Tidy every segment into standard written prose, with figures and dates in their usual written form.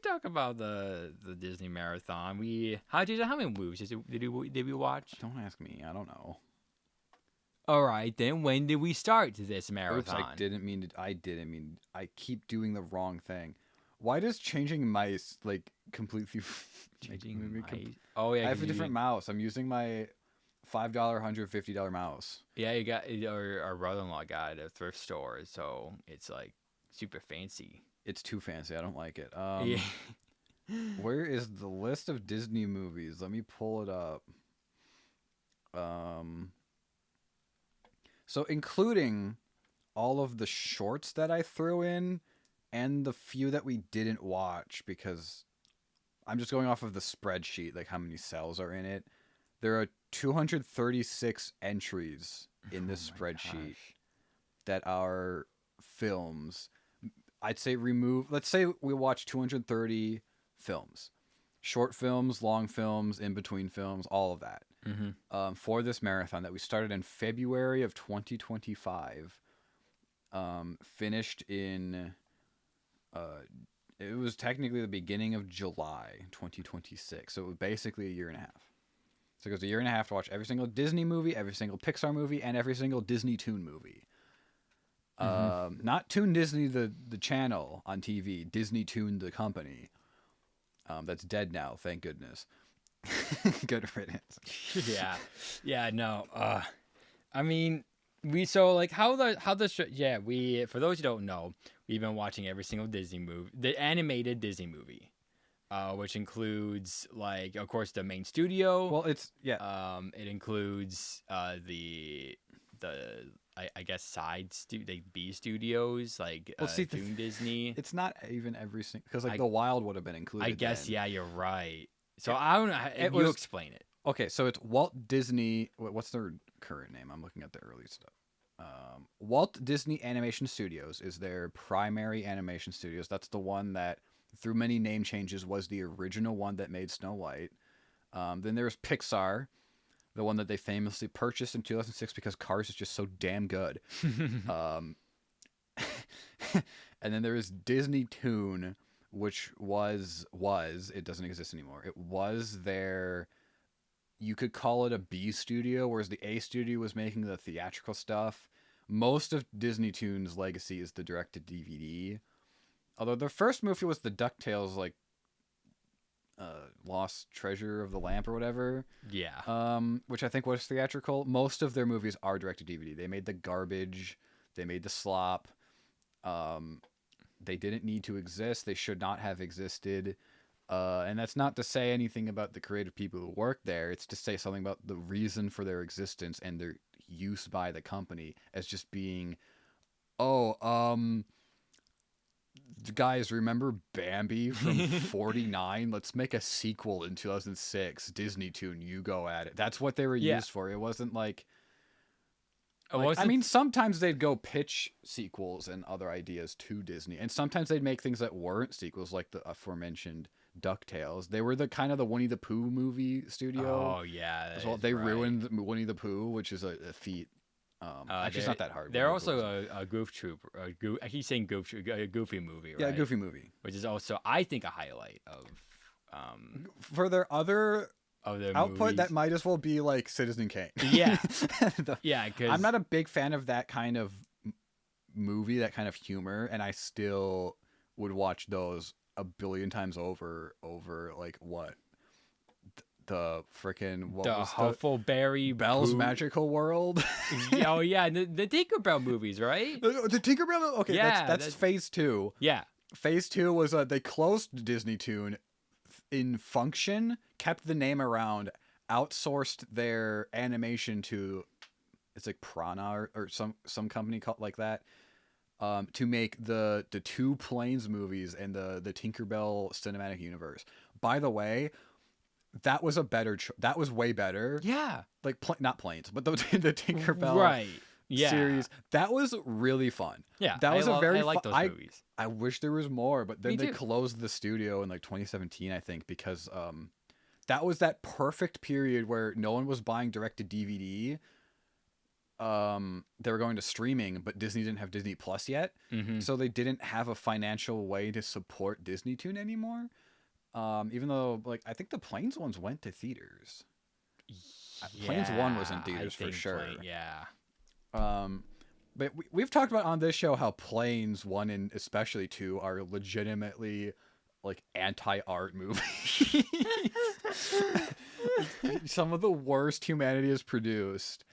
talk about the Disney marathon. How many movies did we watch? Don't ask me. I don't know. All right, then when did we start this Oops, marathon? I didn't mean. I keep doing the wrong thing. Why does changing mice like completely Changing oh yeah, I have a different mouse. I'm using my $5, $150 mouse. Yeah, you got our brother-in-law got it at a thrift store, so it's like super fancy. It's too fancy. I don't like it. Yeah. Where is the list of Disney movies? Let me pull it up. So including all of the shorts that I threw in and the few that we didn't watch, because I'm just going off of the spreadsheet, like how many cells are in it. There are 236 entries in this spreadsheet that are films. I'd say let's say we watch 230 films. Short films, long films, in-between films, all of that. For this marathon that we started in February of 2025. Finished in... it was technically the beginning of July 2026. So it was basically a year and a half. So it goes a year and a half to watch every single Disney movie, every single Pixar movie, and every single DisneyToon movie. Not Toon Disney, the channel on TV. DisneyToon, the company. That's dead now, thank goodness. Good riddance. Yeah, no. I mean, we for those who don't know, we've been watching every single Disney movie, the animated Disney movie, which includes, like, of course, the main studio. Well, it includes I guess side B studios, like Toon Disney. It's not even every single, because like the Wild would have been included. I guess then. Yeah, you're right. So I don't know. You explain it. Okay, so it's Walt Disney. What's their current name? I'm looking at the early stuff. Walt Disney Animation Studios is their primary animation studios. That's the one that, through many name changes, was the original one that made Snow White. Then there's Pixar, the one that they famously purchased in 2006 because Cars is just so damn good. And then there is DisneyToon, which was it doesn't exist anymore. It was their, you could call it a B studio, whereas the A studio was making the theatrical stuff. Most of DisneyToon's legacy is the direct-to-DVD. Although their first movie was the DuckTales, like, Lost Treasure of the Lamp or whatever. Yeah. Which I think was theatrical. Most of their movies are direct-to-DVD. They made the garbage. They made the slop. They didn't need to exist. They should not have existed. And that's not to say anything about the creative people who work there. It's to say something about the reason for their existence and their use by the company as just being, guys, remember Bambi from 49? Let's make a sequel in 2006. DisneyToon, you go at it. That's what they were used for. It wasn't like... I mean, sometimes they'd go pitch sequels and other ideas to Disney, and sometimes they'd make things that weren't sequels, like the aforementioned DuckTales. They were the kind of the Winnie the Pooh movie studio. Oh yeah, as well. They ruined Winnie the Pooh, which is a feat. Actually, it's not that hard. They're also a Goof Troop. I keep saying Goof Troop, a Goofy movie, right? Yeah, Goofy movie, which is also, I think, a highlight of for their other output movies. That might as well be like Citizen Kane. Yeah. Yeah, because I'm not a big fan of that kind of movie, that kind of humor, and I still would watch those a billion times over like what the freaking the Huffleberry Belle's Magical World. Oh yeah, the Tinkerbell movies, right? The Tinkerbell. Okay, yeah, that's phase 2. Yeah, phase 2 was they closed DisneyToon in function, kept the name around, outsourced their animation to, it's like Prana or some company called like that, to make the 2 Planes movies and the Tinkerbell cinematic universe. By the way, that was a better that was way better. Yeah, like not Planes, but the Tinkerbell series. That was really fun. Yeah, that was I like those movies. I wish there was more, but then they closed the studio in like 2017, I think, because that was that perfect period where no one was buying direct to DVD, they were going to streaming, but Disney didn't have Disney Plus yet, Mm-hmm. so they didn't have a financial way to support DisneyToon anymore. Even though, like, I think the Planes ones went to theaters. Planes 1 was in theaters for sure. Um, but we've talked about on this show how Planes 1 and especially 2 are legitimately like anti-art movies. Some of the worst humanity has produced.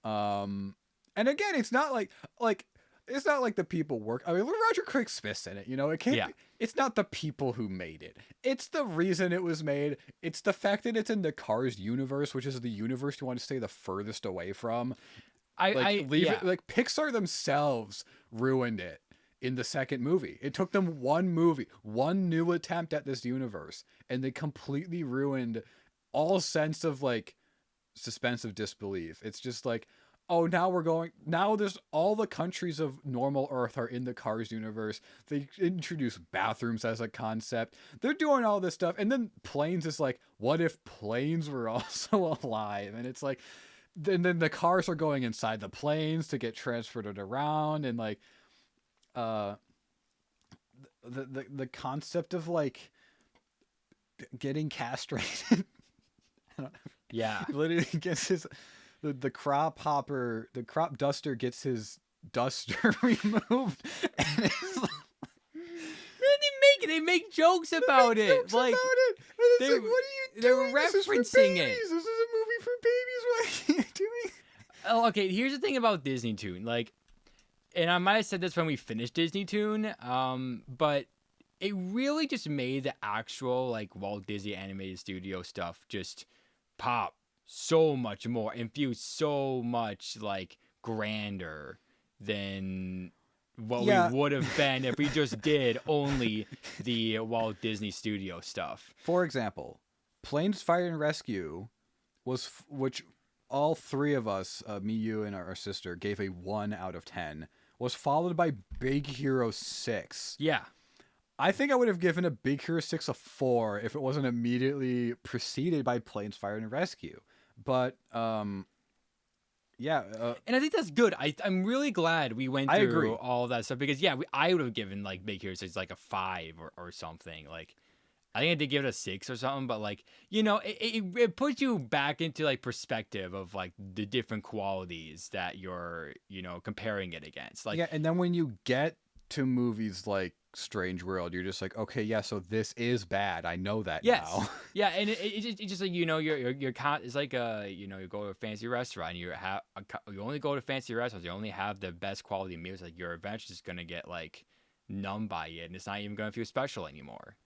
And again, it's not like it's not like the people work. I mean, Roger Craig Smith's in it. You know, it can't. Yeah. It's not the people who made it. It's the reason it was made. It's the fact that it's in the Cars universe, which is the universe you want to stay the furthest away from. It. Like Pixar themselves ruined it in the second movie. It took them one new attempt at this universe, and they completely ruined all sense of like suspense of disbelief. It's just like, oh, now there's all the countries of normal Earth are in the Cars universe. They introduce bathrooms as a concept. They're doing all this stuff. And then Planes is like, what if planes were also alive? And it's like, then the cars are going inside the planes to get transported around. And like, the concept of like getting castrated. Yeah. Literally gets his the crop duster gets his duster removed, and it's like, They make jokes about it. Like, what are you doing? They're referencing it. This is a movie for babies. What are you doing? Oh, okay. Here's the thing about DisneyToon. Like, and I might have said this when we finished DisneyToon, but it really just made the actual like Walt Disney Animated Studio stuff just pop so much more and feel so much like grander than what we would have been if we just did only the Walt Disney Studio stuff. For example, Planes, Fire and Rescue which all three of us, me, you, and our sister, gave a 1 out of 10, was followed by Big Hero 6. Yeah. I think I would have given a Big Hero 6 a 4 if it wasn't immediately preceded by Planes, Fire and Rescue. But, and I think that's good. I'm really glad we went through all of that stuff because, I would have given, like, Big Hero 6, like, a 5 or something. Like, I think I did give it a 6 or something, but, like, you know, it puts you back into, like, perspective of, like, the different qualities that you're, you know, comparing it against. Like, yeah, and then when you get to movies like Strange World, you're just like, okay, yeah, so this is bad. I know that now. Yeah, and it's just like, you know, it's like you know, you go to a fancy restaurant, you only go to fancy restaurants, you only have the best quality meals. Like, you're eventually just gonna get like numb by it, and it's not even gonna feel special anymore.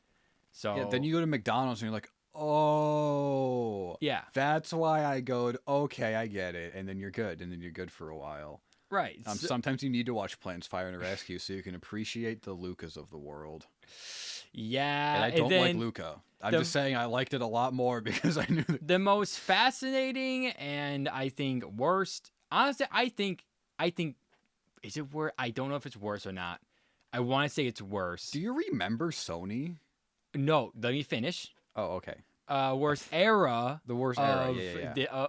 So yeah, then you go to McDonald's and you're like, oh, yeah, that's why I go to, okay, I get it, and then you're good, for a while. Right. Sometimes you need to watch Planes, Fire and Rescue so you can appreciate the Lucas of the world. Yeah, and I don't like Luca. I'm just saying I liked it a lot more because I knew that. The most fascinating and I think worst. Honestly, I think is it worse? I don't know if it's worse or not. I want to say it's worse. Do you remember Sony? No, let me finish. Oh, okay. Worst era. The worst era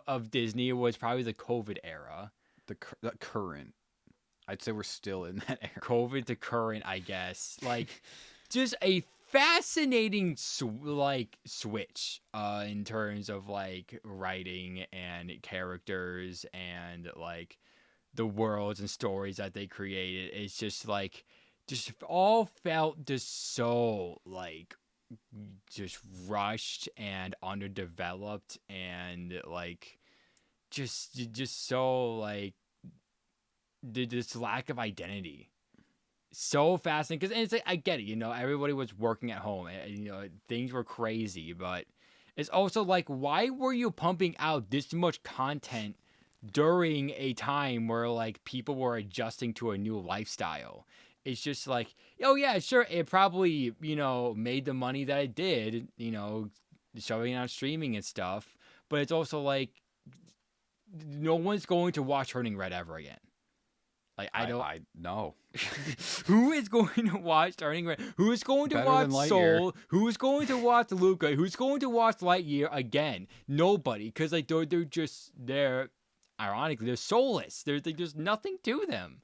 of Disney was probably the COVID era. The current. I'd say we're still in that era. COVID to current, I guess. Like, just a fascinating switch in terms of like writing and characters and like the worlds and stories that they created. It's just like, just all felt just so like just rushed and underdeveloped and like just so like this lack of identity. So fascinating because it's like, I get it, you know, everybody was working at home and you know things were crazy, but it's also like, why were you pumping out this much content during a time where like people were adjusting to a new lifestyle? It's just like, oh yeah, sure, it probably, you know, made the money that it did, you know, showing it on streaming and stuff, but it's also like no one's going to watch Turning Red ever again. Like, I know. Who is going to watch Turning Red? Who is going to watch Soul? Who is going to watch Luca? Who's going to watch Lightyear again? Nobody, because like they're just there. ironically, they're soulless. There's nothing to them.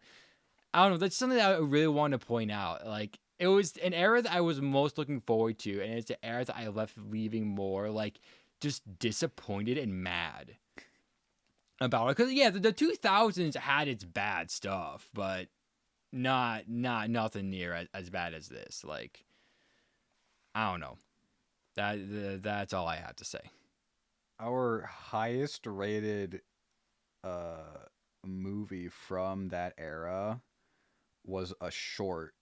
I don't know. That's something that I really want to point out. Like, it was an era that I was most looking forward to, and it's an era that I left leaving more like just disappointed and mad about it. Because yeah, the 2000s had its bad stuff, but nothing near as bad as this. Like, I don't know. That's all I have to say. Our highest rated movie from that era was a short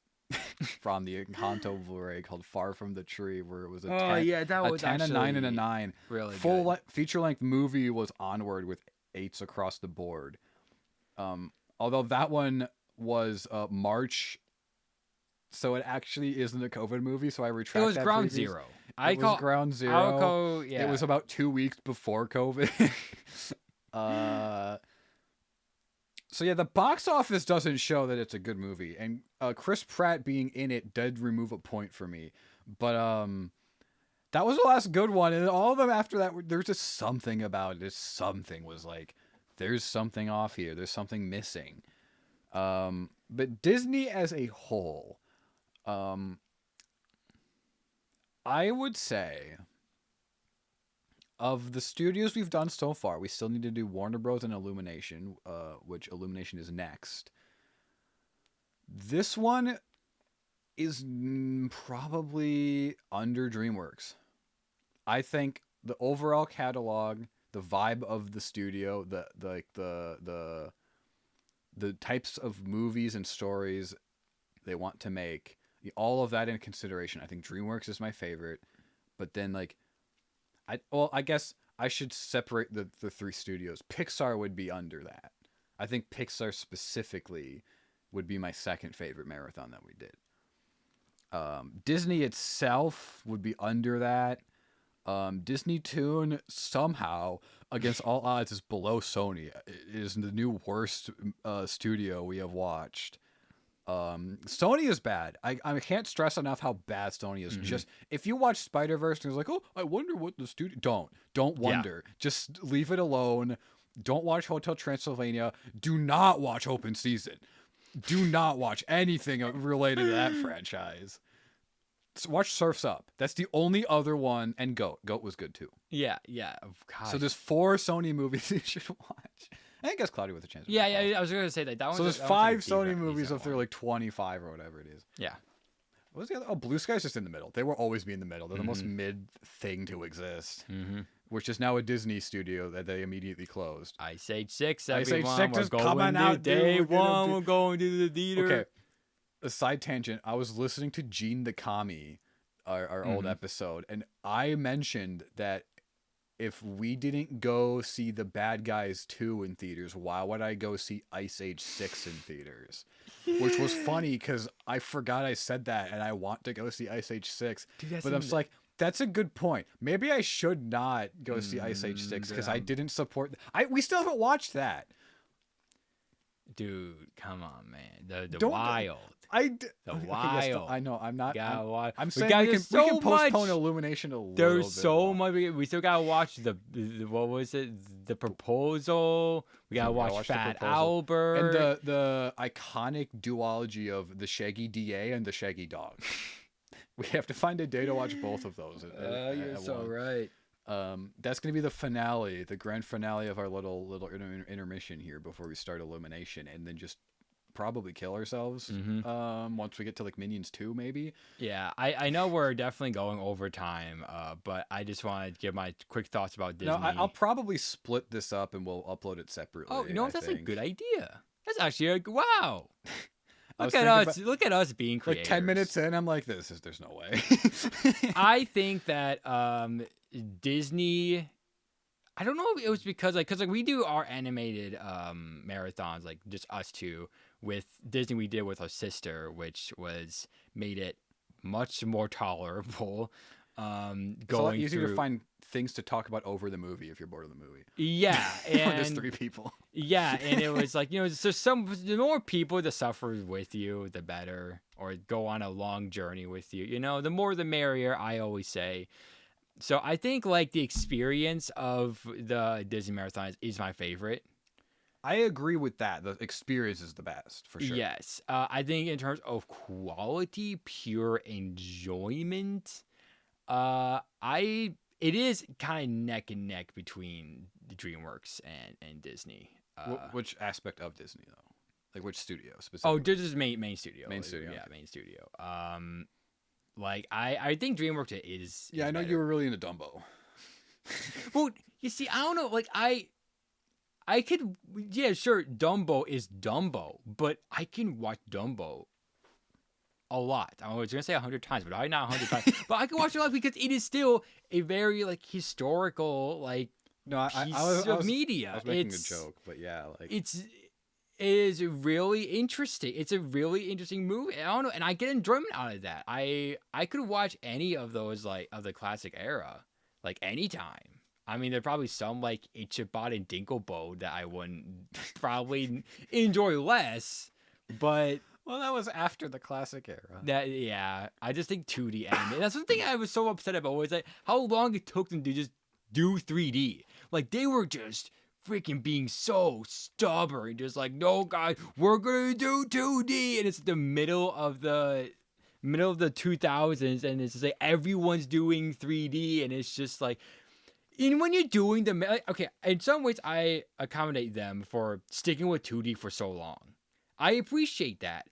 from the Encanto Blu-ray called Far From the Tree, where it was a 10, a 9, and a 9. Really Full feature-length movie was Onward with 8s across the board. Although that one was March, so it actually isn't a COVID movie, so I retract that. It was Ground Zero. It was Ground Zero. Yeah. It was about 2 weeks before COVID. So yeah, the box office doesn't show that it's a good movie, and Chris Pratt being in it did remove a point for me. But that was the last good one, and all of them after that, there's just something about it. Something was like, there's something off here. There's something missing. But Disney as a whole, I would say, of the studios we've done so far, we still need to do Warner Bros. And Illumination, which Illumination is next. This one is probably under DreamWorks. I think the overall catalog, the vibe of the studio, the types of movies and stories they want to make, all of that in consideration, I think DreamWorks is my favorite. But then I guess I should separate the 3 studios. Pixar would be under that. I think Pixar specifically would be my second favorite marathon that we did. Disney itself would be under that. DisneyToon somehow, against all odds, is below Sony. It is the new worst studio we have watched. Sony is bad. I can't stress enough how bad Sony is. Mm-hmm. Just if you watch Spider-Verse and it's like, oh, I wonder what the studio. Don't wonder. Yeah. Just leave it alone. Don't watch Hotel Transylvania. Do not watch Open Season. Do not watch anything related to that franchise. Watch Surf's Up. That's the only other one. And Goat. Goat was good too. Yeah. Gosh. So there's 4 Sony movies you should watch. I guess Cloudy with a Chance. Yeah, I was going to say that. So there's 5 Sony movies if they're like 25 or whatever it is. Yeah. What was the other? Oh, Blue Sky's just in the middle. They will always be in the middle. They're the most mid thing to exist. Mm-hmm. Which is now a Disney studio that they immediately closed. Ice Age 6, everyone. Ice Age 6 is coming out. Day one, we're going to the theater. Okay. A side tangent. I was listening to Gene the Commie, our old episode, and I mentioned that if we didn't go see The Bad Guys 2 in theaters, why would I go see Ice Age 6 in theaters? Which was funny because I forgot I said that, and I want to go see Ice Age 6. Dude, but I'm just like, that's a good point. Maybe I should not go see Ice Age 6 because I didn't support... We still haven't watched that. Dude, come on, man. The Wild. Wild. Yes, I know. I'm not. I'm saying we can postpone Illumination a little bit. There's so much. We still gotta watch the what was it? The Proposal. We gotta watch Fat Albert and the iconic duology of the Shaggy DA and the Shaggy Dog. We have to find a day to watch both of those. You're so right. That's gonna be the finale, the grand finale of our little intermission here before we start Illumination, and then just probably kill ourselves once we get to like Minions 2 maybe. Yeah, I know we're definitely going over time, but I just wanted to give my quick thoughts about Disney. No, I'll probably split this up and we'll upload it separately. Oh, you know what? That's a good idea. That's actually wow. Look at us being creators. Like 10 minutes in, I'm like, there's no way. I think that Disney, I don't know if it was because we do our animated marathons, like just us two. With Disney, we did with our sister, which made it much more tolerable. It's a lot easier to find things to talk about over the movie if you're bored of the movie. Yeah, and there's 3 people. Yeah, and it was like, so the more people to suffer with you, the better, or go on a long journey with you. The more the merrier, I always say. So I think like the experience of the Disney marathons is my favorite. I agree with that. The experience is the best for sure. Yes, I think in terms of quality, pure enjoyment, I it is kind of neck and neck between the DreamWorks and Disney. Which aspect of Disney though? Like which studio Oh, specifically? this is main studio. Main studio. Yeah, Okay. main studio. Like I think DreamWorks is Yeah, I know better. you were really into Dumbo. Well, you see, I don't know. Like I could, yeah, sure. Dumbo is Dumbo, but I can watch Dumbo a lot. I was gonna say 100 times, but I not 100 times. But I can watch it a lot because it is still a very like historical like No, I piece of media. I was making a joke, but yeah, like It is really interesting. It's a really interesting movie. I don't know, and I get enjoyment out of that. I could watch any of those like of the classic era, like anytime. I mean, there are probably some like Ichabod and Dinklebone that I wouldn't probably enjoy less, but well, that was after the classic era. yeah, I just think 2D anime. That's the thing I was so upset about was like how long it took them to just do 3D. Like they were just freaking being so stubborn, just like no guys, we're gonna do 2D, and it's the middle of the 2000s, and it's just like everyone's doing 3D, and it's just like. And when you're doing the okay, in some ways I accommodate them for sticking with 2D for so long. I appreciate that.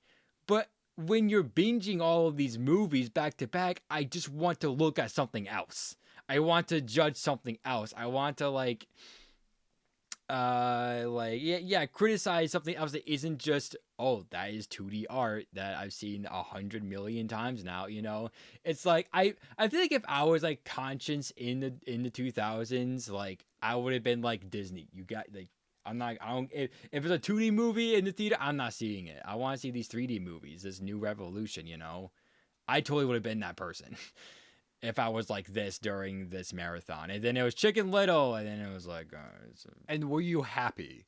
But when you're binging all of these movies back to back, I just want to look at something else. I want to judge something else. I want to criticize something else that isn't just, oh, that is 2D art that I've seen 100 million times now, you know. It's like I feel like if I was like conscious in the 2000s, like I would have been like Disney. You got like I don't if it's a 2D movie in the theater, I'm not seeing it. I want to see these 3D movies, this new revolution, you know. I totally would have been that person. If I was like this during this marathon. And then it was Chicken Little, and then it was like... And were you happy?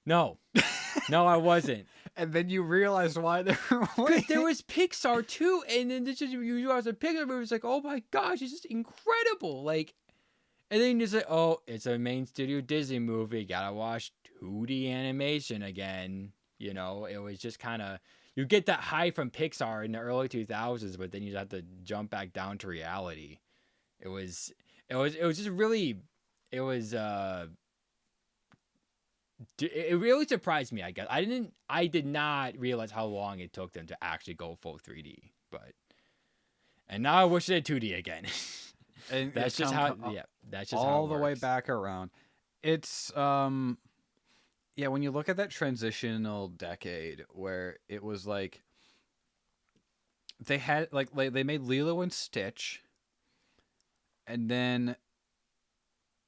No. No, I wasn't. And then you realized why they were Because there was Pixar, too, and then this is, you watch a Pixar movie, it's like, oh my gosh, it's just incredible. Like, and then you just like, oh, it's a main studio Disney movie, gotta watch 2D animation again. You know, it was just kind of... You get that high from Pixar in the early 2000s, but then you have to jump back down to reality. It was just really, it was, it really surprised me, I guess. I did not realize how long it took them to actually go full 3D, and now I wish they did 2D again. And that's just how, yeah, that's just all how it the way works. back around. It's yeah, when you look at that transitional decade where it was like they had like they made Lilo and Stitch, and then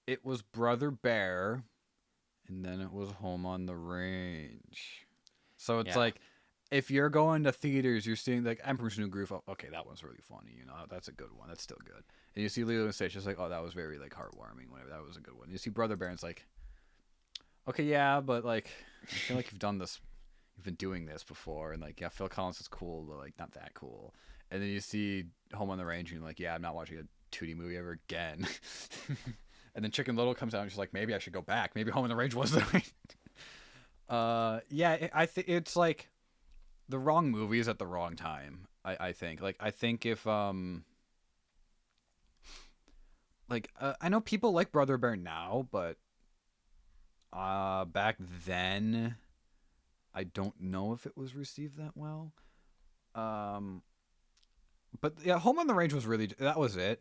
it was Brother Bear, and then it was Home on the Range. So it's like if you're going to theaters, you're seeing like Emperor's New Groove. Oh, okay, that one's really funny. You know, that's a good one. That's still good. And you see Lilo and Stitch, it's like, oh, that was very like heartwarming. Whatever, that was a good one. You see Brother Bear, and it's like, okay, yeah, but like I feel like you've been doing this before, and like yeah, Phil Collins is cool, but like not that cool. And then you see Home on the Range, and you're like, yeah, I'm not watching a 2D movie ever again. And then Chicken Little comes out, and she's like, maybe I should go back. Maybe Home on the Range was the right. Yeah, I think it's like the wrong movies at the wrong time. I think if I know people like Brother Bear now, but back then I don't know if it was received that well. But yeah, Home on the Range was really that was it.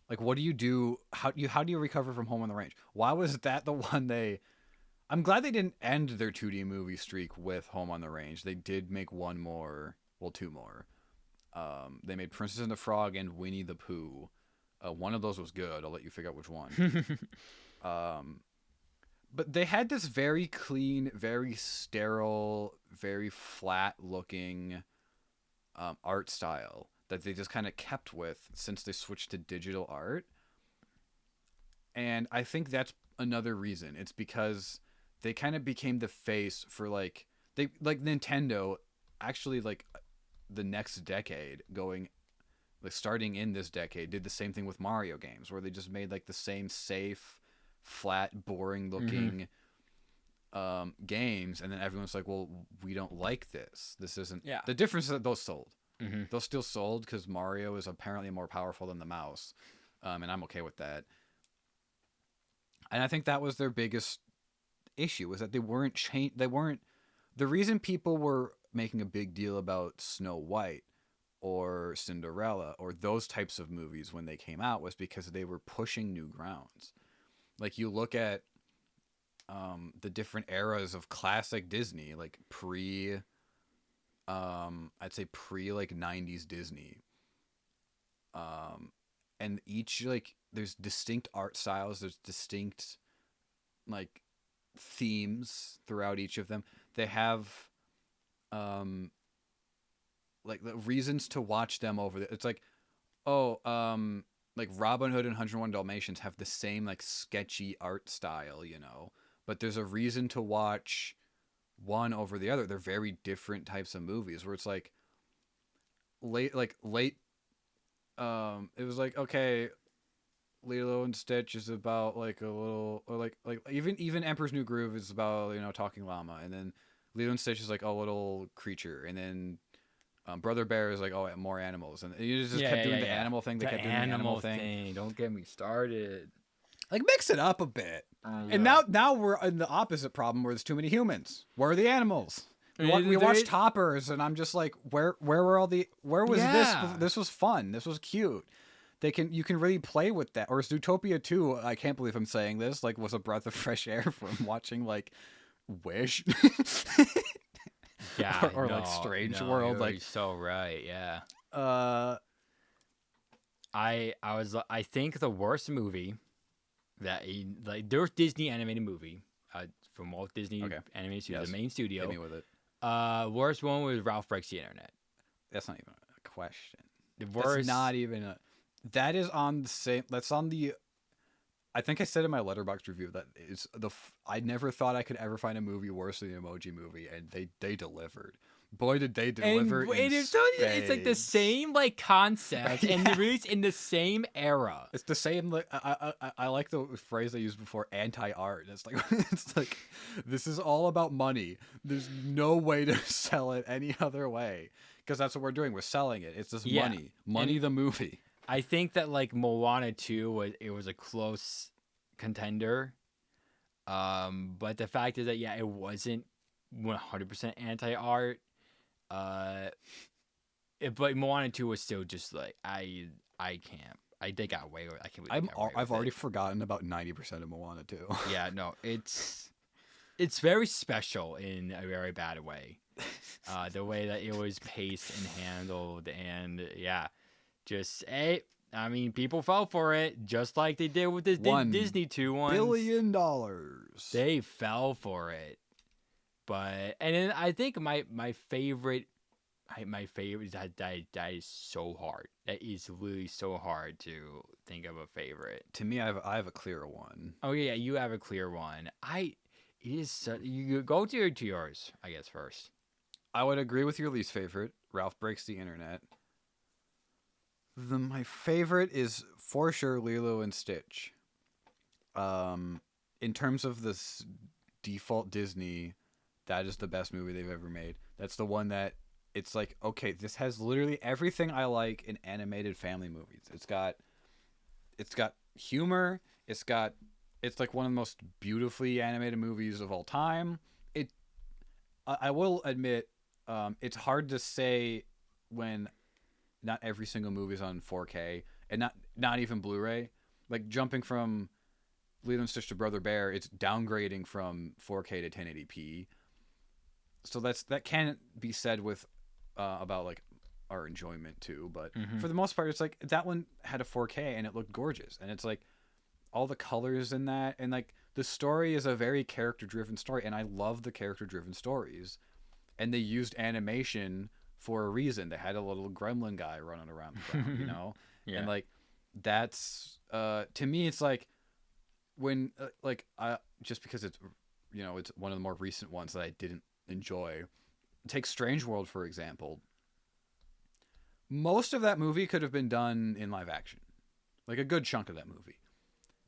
Like, what do you do? How do you recover from Home on the Range? Why was that the one they? I'm glad they didn't end their 2D movie streak with Home on the Range. They did make one more, well, two more. They made Princess and the Frog and Winnie the Pooh. One of those was good. I'll let you figure out which one. But they had this very clean, very sterile, very flat-looking art style that they just kind of kept with since they switched to digital art. And I think that's another reason. It's because they kind of became the face for like Nintendo actually like the next decade going like starting in this decade did the same thing with Mario games where they just made like the same safe flat, boring looking games, and then everyone's like, well, we don't like this. This isn't. Yeah. The difference is that those sold. Mm-hmm. Those still sold because Mario is apparently more powerful than the mouse, and I'm okay with that. And I think that was their biggest issue, was that they weren't the reason people were making a big deal about Snow White or Cinderella or those types of movies when they came out was because they were pushing new grounds. Like, you look at the different eras of classic Disney, like I'd say pre like 90s Disney. And each, like, there's distinct art styles, there's distinct like themes throughout each of them. They have like the reasons to watch them over it's like, like Robin Hood and 101 Dalmatians have the same like sketchy art style, you know, but there's a reason to watch one over the other. They're very different types of movies where it's like late it was like, okay, Lilo and Stitch is about like a little, or like even Emperor's New Groove is about, you know, talking llama, and then Lilo and Stitch is like a little creature, and then Brother Bear is like, oh, more animals, and you just kept doing the animal thing. They kept doing the animal thing. Don't get me started. Like, mix it up a bit. And now we're in the opposite problem where there's too many humans. Where are the animals? We watched Toppers, and I'm just like, where was this? This was fun. This was cute. You can really play with that. Or Zootopia 2, I can't believe I'm saying this, like, was a breath of fresh air from watching like Wish. Yeah. or like Strange World. You're like, so right. Yeah. I think the worst movie that there's Disney animated movie from Walt Disney Animated Studio, the main studio. Hit me with it. Worst one was Ralph Breaks the Internet. That's not even a question. The worst. That's not even a. That is on the same. That's on the. I think I said in my Letterboxd review that is I never thought I could ever find a movie worse than the Emoji Movie, and they delivered. Boy, did they deliver! It's like the same like concept, and released in the same era. It's the same. Like, I like the phrase I used before, anti-art. It's like this is all about money. There's no way to sell it any other way, because that's what we're doing. We're selling it. It's just money, and the movie. I think that like Moana 2 was a close contender, but the fact is that it wasn't 100% anti-art. But Moana 2 was still just like I can't. They got away with it. I can't believe I've already forgotten about 90% of Moana 2. Yeah, no, it's very special in a very bad way. The way that it was paced and handled, and I mean, people fell for it just like they did with the DisneyToon ones. $1 billion. They fell for it. But and then I think my favorite is that is so hard. That is really so hard to think of a favorite. To me, I have a clear one. Oh yeah, you have a clear one. You go to yours, I guess, first. I would agree with your least favorite, Ralph Breaks the Internet. My favorite is for sure Lilo and Stitch. In terms of this default Disney, that is the best movie they've ever made. That's the one that it's like, okay, this has literally everything I like in animated family movies. It's got humor. It's like one of the most beautifully animated movies of all time. I will admit, it's hard to say when not every single movie is on 4K and not even Blu-ray. Like, jumping from Lilo and Stitch to Brother Bear, it's downgrading from 4K to 1080p. So that can be said with about like our enjoyment too, but for the most part, it's like that one had a 4K and it looked gorgeous, and it's like all the colors in that, and like the story is a very character-driven story, and I love the character-driven stories, and they used animation for a reason. They had a little gremlin guy running around the ground, you know, and like that's to me, it's like when just because it's, you know, it's one of the more recent ones that I didn't enjoy. Take Strange World, for example. Most of that movie could have been done in live action. Like, a good chunk of that movie.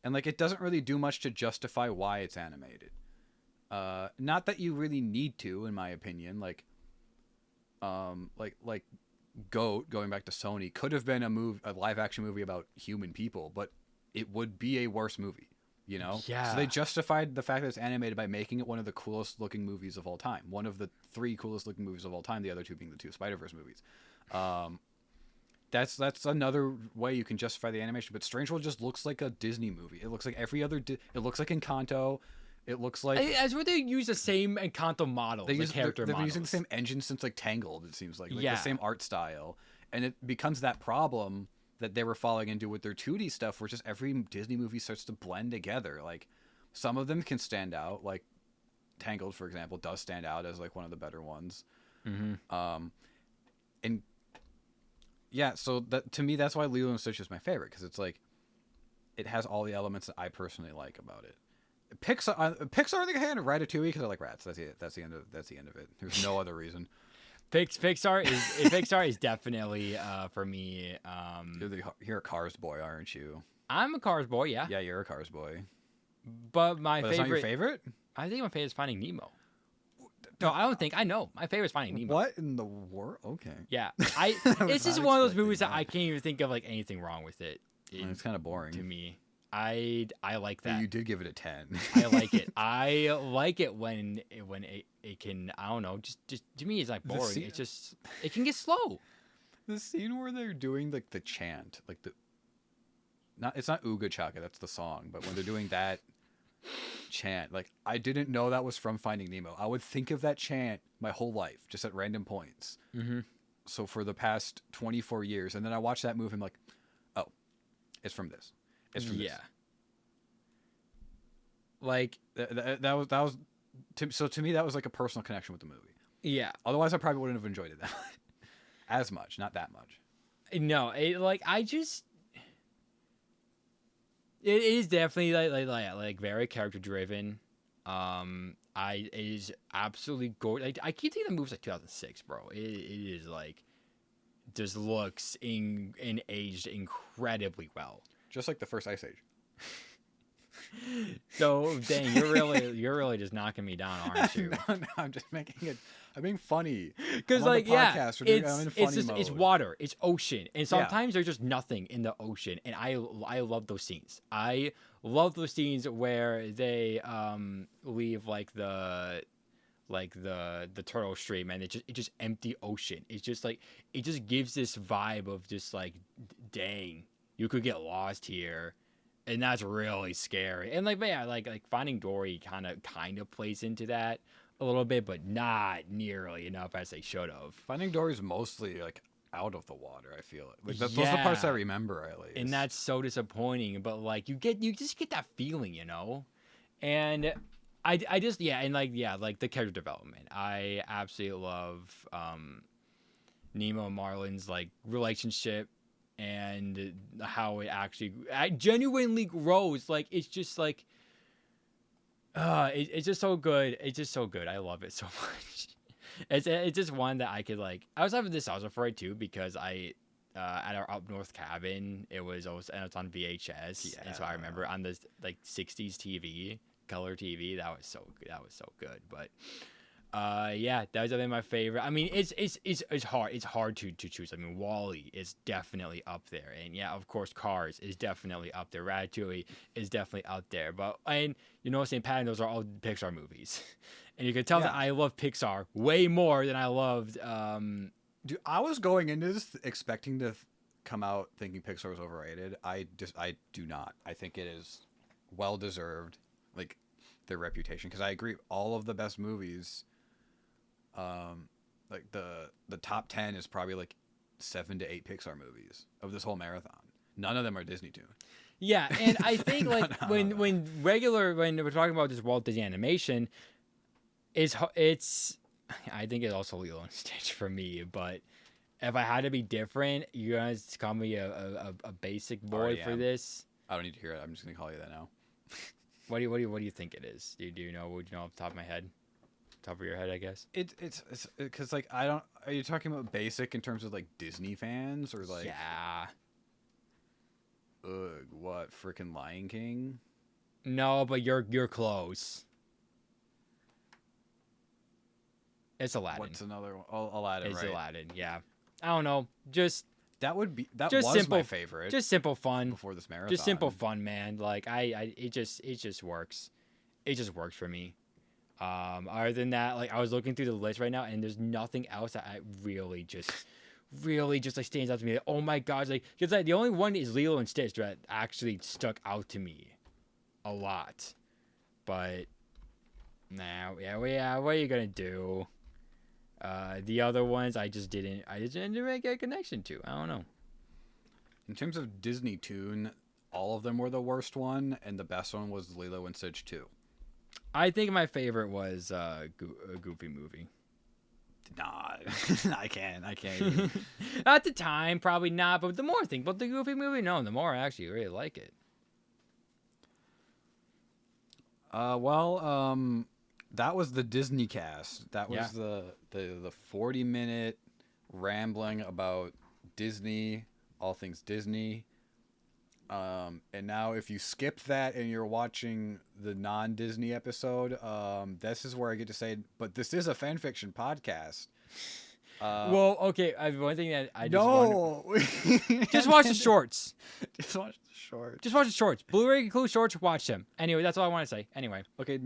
And like it doesn't really do much to justify why it's animated. Not that you really need to, in my opinion. Like Goat, going back to Sony, could have been a live action movie about human people, but it would be a worse movie, you know? Yeah. So they justified the fact that it's animated by making it one of the coolest looking movies of all time. One of the 3 coolest looking movies of all time, the other 2 being the 2 Spider-Verse movies. That's another way you can justify the animation, but Strange World just looks like a Disney movie. It looks like every other it looks like Encanto. It looks like As where they use the same Encanto models, they've been using the same engine since like Tangled. It seems like the same art style, and it becomes that problem that they were falling into with their 2D stuff, where just every Disney movie starts to blend together. Like some of them can stand out, like Tangled, for example, does stand out as like one of the better ones. Mm-hmm. And yeah, so that to me, that's why Lilo and Stitch is my favorite, because it's like it has all the elements that I personally like about it. Pixar, I think I had a Ratatouille because I like rats. That's it. That's the end of it. There's no other reason. Pixar is definitely for me. You're a Cars boy, aren't you? I'm a Cars boy, yeah. Yeah, you're a Cars boy. But my That's favorite. not your favorite? I think my favorite is Finding Nemo. No, I don't think. I know. My favorite is Finding Nemo. What in the world? Okay. Yeah, it's just one of those movies that I can't even think of like anything wrong with it. It's kind of boring to me. I like that. You did give it a 10. I like it. I like it when it can, I don't know, just to me it's like boring. It's just it can get slow. The scene where they're doing like the chant, like it's not Ooga Chaka, that's the song, but when they're doing that chant, like I didn't know that was from Finding Nemo. I would think of that chant my whole life, just at random points. Mm-hmm. So for the past 24 years, and then I watched that movie, I'm like, oh, it's from this. It's from this. Like that was so to me that was like a personal connection with the movie. Yeah. Otherwise, I probably wouldn't have enjoyed it that much. As much, not that much. No, it is definitely like very character driven. It is absolutely gorgeous. I keep thinking the movie's like 2006, bro. It is like just looks and aged incredibly well. Just like the first Ice Age. So dang, you're really just knocking me down, aren't you? No, I'm just making it. I'm being funny. Because like it's water, it's ocean, and sometimes there's just nothing in the ocean, and I love those scenes. I love those scenes where they leave like the turtle stream, and it's just empty ocean. It's just like it just gives this vibe of just like dang, you could get lost here. And that's really scary. And like Finding Dory kind of plays into that a little bit, but not nearly enough as they should have. Finding Dory's mostly like out of the water, I feel it. Like those are the parts I remember at least. And that's so disappointing. But like you just get that feeling, you know? And I just like the character development. I absolutely love Nemo and Marlin's like relationship. And how it genuinely grows. Like it's just like, it's just so good. It's just so good. I love it so much. It's just one that I could like. I was having nostalgia for it too because at our up north cabin, it was on VHS, and so I remember on this like 60s TV, color TV. That was so good. But that was definitely my favorite. I mean, it's hard. It's hard to choose. I mean, Wall-E is definitely up there, and yeah, of course, Cars is definitely up there. Ratatouille is definitely up there. But St. Patton, those are all Pixar movies, and you can tell that I love Pixar way more than I loved. Dude, I was going into this expecting to come out thinking Pixar was overrated. I do not. I think it is well deserved, like their reputation. Because I agree, all of the best movies. Like the top 10 is probably like 7 to 8 Pixar movies of this whole marathon. None of them are DisneyToon. Yeah, and I think like when we're talking about this Walt Disney animation, it's I think it's also Lilo and Stitch for me. But if I had to be different, you guys call me a basic boy for this. I don't need to hear it. I'm just gonna call you that now. What do you think it is? Do you know? Would you know off the top of my head? Top of your head, I guess. It's because like I don't. Are you talking about basic in terms of like Disney fans or like? Yeah. Ugh, what? Freaking Lion King? No, but you're close. It's Aladdin. What's another one? Oh, Aladdin, It's right. Aladdin, yeah. I don't know. Just That just was simple, my favorite. just simple fun. Before this marathon. Just simple fun, man. Like it just works. It just works for me. Other than that, like I was looking through the list right now, and there's nothing else that I really just like stands out to me. Like, oh my gosh, like because like, the only one is Lilo and Stitch that actually stuck out to me a lot. But nah, yeah, what are you gonna do? The other ones I just didn't really get a connection to. I don't know. In terms of DisneyToon, all of them were the worst one, and the best one was Lilo and Stitch 2. I think my favorite was a Goofy movie. Nah, I can't. Even. At the time, probably not. But the more I think about the Goofy movie, no, the more I actually really like it. That was the Disney cast. That was the 40-minute rambling about Disney, all things Disney. And now if you skipped that and you're watching the non-Disney episode, this is where I get to say, but this is a fanfiction podcast. Well, okay, one thing that I just just watch the shorts. Just watch the shorts. Just watch the shorts. Blu-ray includes shorts. Watch them. Anyway, that's all I want to say. Anyway. Okay.